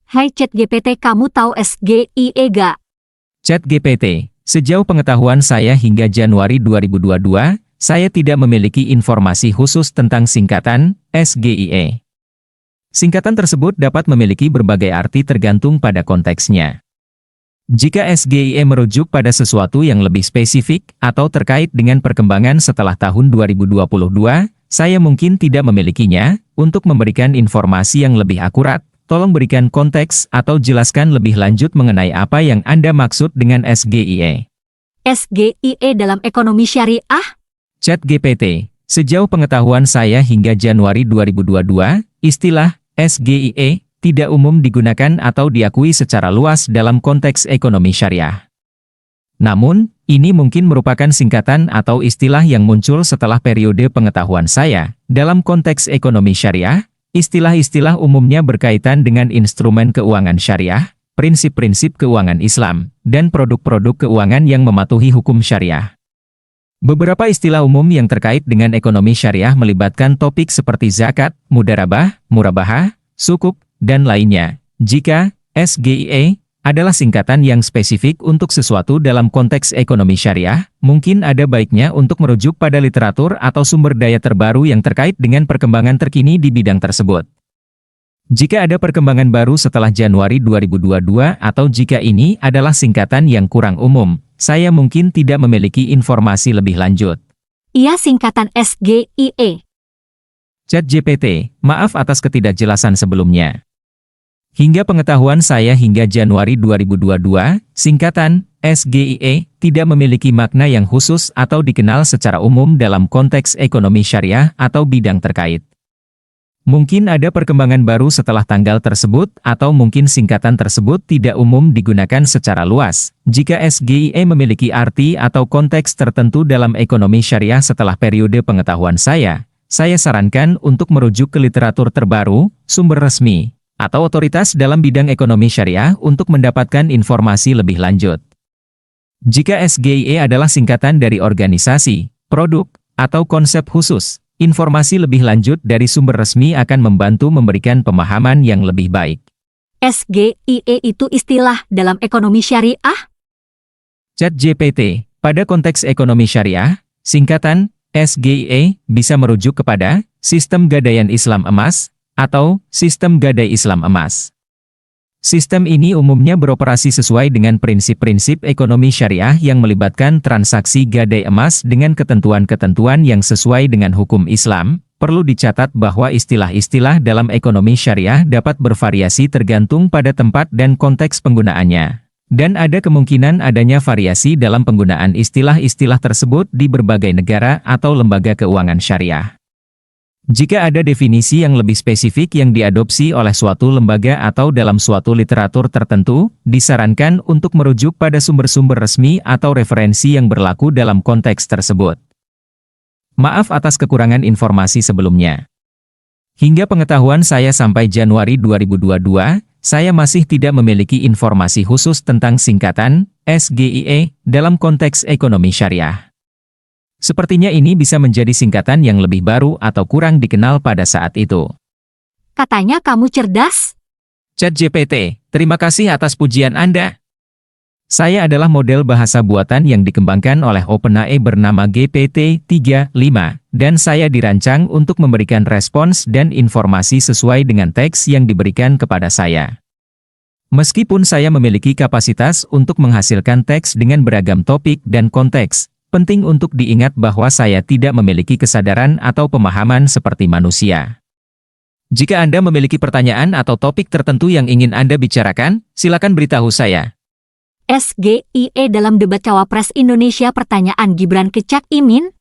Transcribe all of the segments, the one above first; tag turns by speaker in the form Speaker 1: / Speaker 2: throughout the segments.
Speaker 1: Hai ChatGPT, kamu tahu SGIE gak?
Speaker 2: ChatGPT, sejauh pengetahuan saya hingga Januari 2022, saya tidak memiliki informasi khusus tentang singkatan SGIE. Singkatan tersebut dapat memiliki berbagai arti tergantung pada konteksnya. Jika SGIE merujuk pada sesuatu yang lebih spesifik atau terkait dengan perkembangan setelah tahun 2022, saya mungkin tidak memilikinya. Untuk memberikan informasi yang lebih akurat, tolong berikan konteks atau jelaskan lebih lanjut mengenai apa yang Anda maksud dengan SGIE.
Speaker 1: SGIE dalam ekonomi syariah?
Speaker 2: ChatGPT, sejauh pengetahuan saya hingga Januari 2022, istilah SGIE tidak umum digunakan atau diakui secara luas dalam konteks ekonomi syariah. Namun, ini mungkin merupakan singkatan atau istilah yang muncul setelah periode pengetahuan saya. Dalam konteks ekonomi syariah, istilah-istilah umumnya berkaitan dengan instrumen keuangan syariah, prinsip-prinsip keuangan Islam, dan produk-produk keuangan yang mematuhi hukum syariah. Beberapa istilah umum yang terkait dengan ekonomi syariah melibatkan topik seperti zakat, mudarabah, murabahah, sukuk, dan lainnya. Jika SGIE adalah singkatan yang spesifik untuk sesuatu dalam konteks ekonomi syariah, mungkin ada baiknya untuk merujuk pada literatur atau sumber daya terbaru yang terkait dengan perkembangan terkini di bidang tersebut. Jika ada perkembangan baru setelah Januari 2022 atau jika ini adalah singkatan yang kurang umum, saya mungkin tidak memiliki informasi lebih lanjut.
Speaker 1: Iya, singkatan SGIE.
Speaker 2: ChatGPT, maaf atas ketidakjelasan sebelumnya. Hingga pengetahuan saya hingga Januari 2022, singkatan SGIE tidak memiliki makna yang khusus atau dikenal secara umum dalam konteks ekonomi syariah atau bidang terkait. Mungkin ada perkembangan baru setelah tanggal tersebut atau mungkin singkatan tersebut tidak umum digunakan secara luas. Jika SGIE memiliki arti atau konteks tertentu dalam ekonomi syariah setelah periode pengetahuan saya sarankan untuk merujuk ke literatur terbaru, sumber resmi, atau otoritas dalam bidang ekonomi syariah untuk mendapatkan informasi lebih lanjut. Jika SGIE adalah singkatan dari organisasi, produk, atau konsep khusus, informasi lebih lanjut dari sumber resmi akan membantu memberikan pemahaman yang lebih baik.
Speaker 1: SGIE itu istilah dalam ekonomi syariah?
Speaker 2: ChatGPT, pada konteks ekonomi syariah, singkatan SGIE bisa merujuk kepada Sistem Gadaian Islam Emas, atau Sistem Gadai Islam Emas. Sistem ini umumnya beroperasi sesuai dengan prinsip-prinsip ekonomi syariah yang melibatkan transaksi gadai emas dengan ketentuan-ketentuan yang sesuai dengan hukum Islam. Perlu dicatat bahwa istilah-istilah dalam ekonomi syariah dapat bervariasi tergantung pada tempat dan konteks penggunaannya. Dan ada kemungkinan adanya variasi dalam penggunaan istilah-istilah tersebut di berbagai negara atau lembaga keuangan syariah. Jika ada definisi yang lebih spesifik yang diadopsi oleh suatu lembaga atau dalam suatu literatur tertentu, disarankan untuk merujuk pada sumber-sumber resmi atau referensi yang berlaku dalam konteks tersebut. Maaf atas kekurangan informasi sebelumnya. Hingga pengetahuan saya sampai Januari 2022, saya masih tidak memiliki informasi khusus tentang singkatan SGIE dalam konteks ekonomi syariah. Sepertinya ini bisa menjadi singkatan yang lebih baru atau kurang dikenal pada saat itu.
Speaker 1: Katanya kamu cerdas?
Speaker 2: ChatGPT, terima kasih atas pujian Anda. Saya adalah model bahasa buatan yang dikembangkan oleh OpenAI bernama GPT-3.5, dan saya dirancang untuk memberikan respons dan informasi sesuai dengan teks yang diberikan kepada saya. Meskipun saya memiliki kapasitas untuk menghasilkan teks dengan beragam topik dan konteks, penting untuk diingat bahwa saya tidak memiliki kesadaran atau pemahaman seperti manusia. Jika Anda memiliki pertanyaan atau topik tertentu yang ingin Anda bicarakan, silakan beritahu saya.
Speaker 1: SGIE dalam debat Cawapres Indonesia, pertanyaan Gibran ke Cak Imin?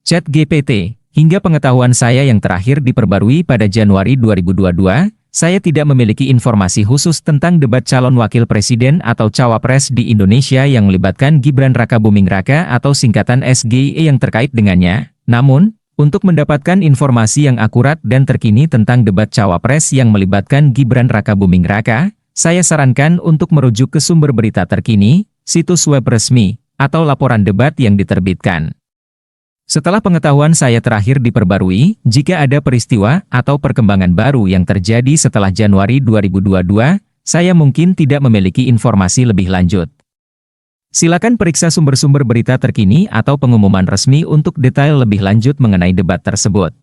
Speaker 2: ChatGPT, hingga pengetahuan saya yang terakhir diperbarui pada Januari 2022, saya tidak memiliki informasi khusus tentang debat calon wakil presiden atau cawapres di Indonesia yang melibatkan Gibran Rakabuming Raka atau singkatan SGIE yang terkait dengannya. Namun, untuk mendapatkan informasi yang akurat dan terkini tentang debat cawapres yang melibatkan Gibran Rakabuming Raka, saya sarankan untuk merujuk ke sumber berita terkini, situs web resmi, atau laporan debat yang diterbitkan. Setelah pengetahuan saya terakhir diperbarui, jika ada peristiwa atau perkembangan baru yang terjadi setelah Januari 2022, saya mungkin tidak memiliki informasi lebih lanjut. Silakan periksa sumber-sumber berita terkini atau pengumuman resmi untuk detail lebih lanjut mengenai debat tersebut.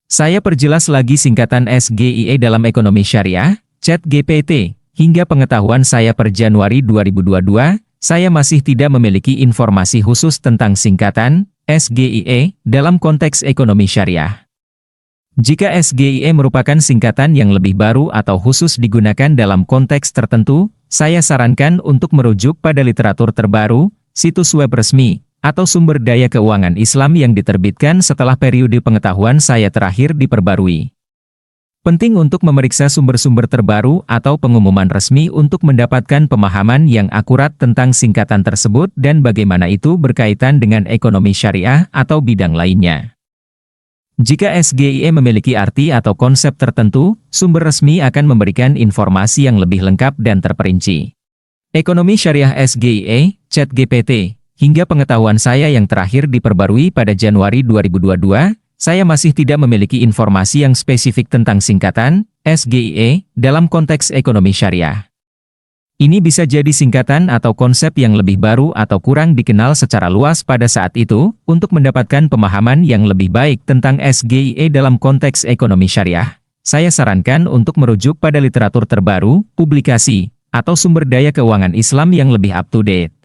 Speaker 2: Saya perjelas lagi singkatan SGIE dalam ekonomi syariah, ChatGPT. Hingga pengetahuan saya per Januari 2022, saya masih tidak memiliki informasi khusus tentang singkatan SGIE dalam konteks ekonomi syariah. Jika SGIE merupakan singkatan yang lebih baru atau khusus digunakan dalam konteks tertentu, saya sarankan untuk merujuk pada literatur terbaru, situs web resmi, atau sumber daya keuangan Islam yang diterbitkan setelah periode pengetahuan saya terakhir diperbarui. Penting untuk memeriksa sumber-sumber terbaru atau pengumuman resmi untuk mendapatkan pemahaman yang akurat tentang singkatan tersebut dan bagaimana itu berkaitan dengan ekonomi syariah atau bidang lainnya. Jika SGIE memiliki arti atau konsep tertentu, sumber resmi akan memberikan informasi yang lebih lengkap dan terperinci. Ekonomi syariah SGIE, ChatGPT, hingga pengetahuan saya yang terakhir diperbarui pada Januari 2022, saya masih tidak memiliki informasi yang spesifik tentang singkatan SGIE dalam konteks ekonomi syariah. Ini bisa jadi singkatan atau konsep yang lebih baru atau kurang dikenal secara luas pada saat itu. Untuk mendapatkan pemahaman yang lebih baik tentang SGIE dalam konteks ekonomi syariah, saya sarankan untuk merujuk pada literatur terbaru, publikasi, atau sumber daya keuangan Islam yang lebih up-to-date.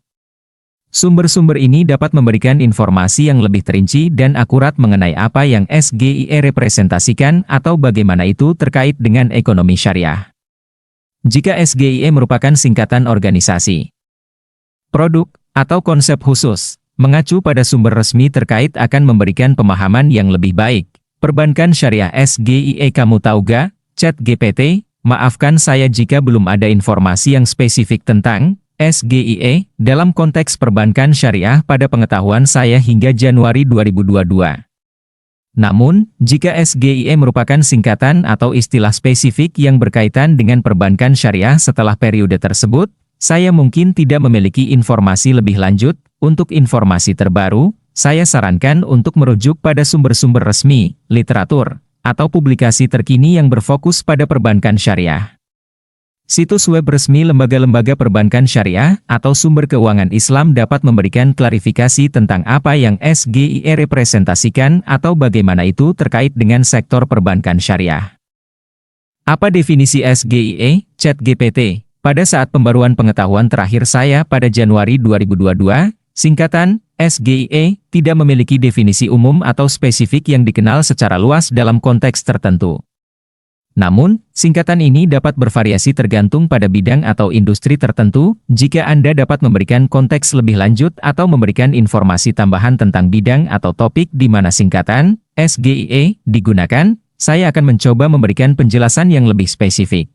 Speaker 2: Sumber-sumber ini dapat memberikan informasi yang lebih terinci dan akurat mengenai apa yang SGIE representasikan atau bagaimana itu terkait dengan ekonomi syariah. Jika SGIE merupakan singkatan organisasi, produk, atau konsep khusus, mengacu pada sumber resmi terkait akan memberikan pemahaman yang lebih baik. Perbankan syariah SGIE kamu tahu gak? ChatGPT, maafkan saya jika belum ada informasi yang spesifik tentang SGIE dalam konteks perbankan syariah pada pengetahuan saya hingga Januari 2022. Namun, jika SGIE merupakan singkatan atau istilah spesifik yang berkaitan dengan perbankan syariah setelah periode tersebut, saya mungkin tidak memiliki informasi lebih lanjut. Untuk informasi terbaru, saya sarankan untuk merujuk pada sumber-sumber resmi, literatur, atau publikasi terkini yang berfokus pada perbankan syariah. Situs web resmi lembaga-lembaga perbankan syariah atau sumber keuangan Islam dapat memberikan klarifikasi tentang apa yang SGIE representasikan atau bagaimana itu terkait dengan sektor perbankan syariah. Apa definisi SGIE? ChatGPT. Pada saat pembaruan pengetahuan terakhir saya pada Januari 2022, singkatan SGIE tidak memiliki definisi umum atau spesifik yang dikenal secara luas dalam konteks tertentu. Namun, singkatan ini dapat bervariasi tergantung pada bidang atau industri tertentu. Jika Anda dapat memberikan konteks lebih lanjut atau memberikan informasi tambahan tentang bidang atau topik di mana singkatan SGIE digunakan, saya akan mencoba memberikan penjelasan yang lebih spesifik.